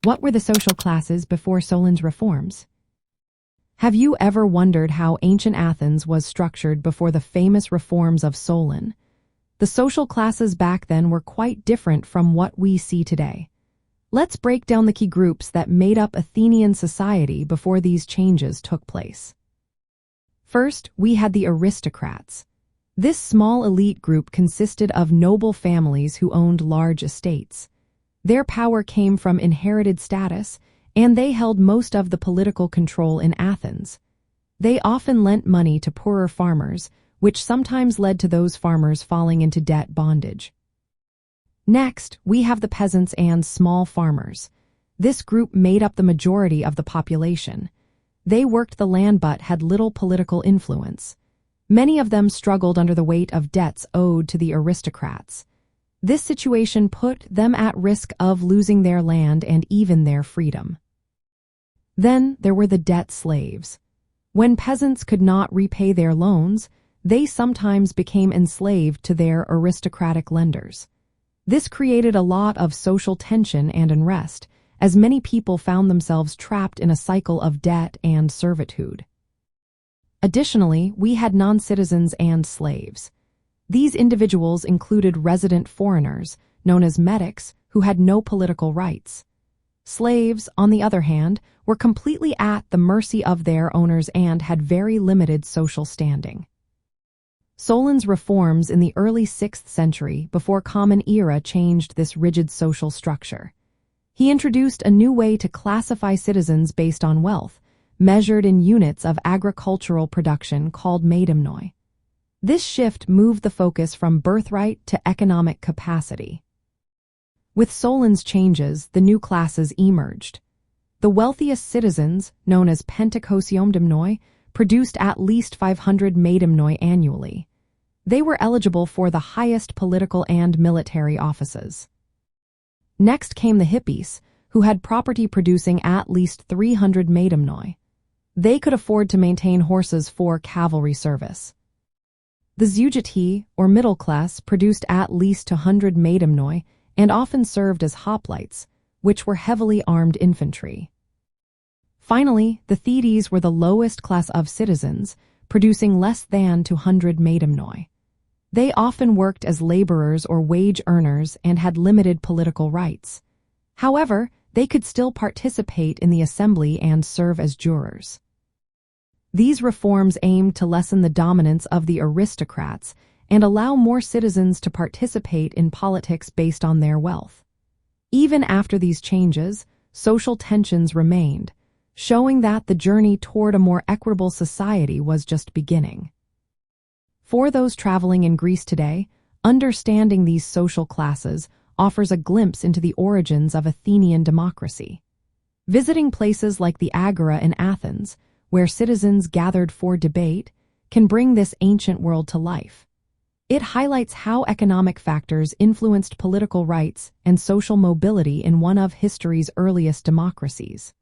What were the social classes before Solon's reforms? Have you ever wondered how ancient Athens was structured before the famous reforms of Solon? The social classes back then were quite different from what we see today. Let's break down the key groups that made up Athenian society before these changes took place. First, we had the aristocrats. This small elite group consisted of noble families who owned large estates. Their power came from inherited status, and they held most of the political control in Athens. They often lent money to poorer farmers, which sometimes led to those farmers falling into debt bondage. Next, we have the peasants and small farmers. This group made up the majority of the population. They worked the land but had little political influence. Many of them struggled under the weight of debts owed to the aristocrats. This situation put them at risk of losing their land and even their freedom. Then there were the debt slaves. When peasants could not repay their loans, they sometimes became enslaved to their aristocratic lenders. This created a lot of social tension and unrest, as many people found themselves trapped in a cycle of debt and servitude. Additionally, we had non-citizens and slaves. These individuals included resident foreigners, known as Metics, who had no political rights. Slaves, on the other hand, were completely at the mercy of their owners and had very limited social standing. Solon's reforms in the early 6th century before Common Era changed this rigid social structure. He introduced a new way to classify citizens based on wealth, measured in units of agricultural production called meidimnoi. This shift moved the focus from birthright to economic capacity. With Solon's changes, the new classes emerged. The wealthiest citizens, known as pentakosiomdimnoi, produced at least 500 meidimnoi annually. They were eligible for the highest political and military offices. Next came the hippies, who had property producing at least 300 meidimnoi. They could afford to maintain horses for cavalry service. The zeugeti, or middle class, produced at least 200 meidimnoi and often served as hoplites, which were heavily armed infantry. Finally, the thetes were the lowest class of citizens, producing less than 200 meidimnoi. They often worked as laborers or wage earners and had limited political rights. However, they could still participate in the assembly and serve as jurors. These reforms aimed to lessen the dominance of the aristocrats and allow more citizens to participate in politics based on their wealth. Even after these changes, social tensions remained, showing that the journey toward a more equitable society was just beginning. For those traveling in Greece today, understanding these social classes offers a glimpse into the origins of Athenian democracy. Visiting places like the Agora in Athens, where citizens gathered for debate, can bring this ancient world to life. It highlights how economic factors influenced political rights and social mobility in one of history's earliest democracies.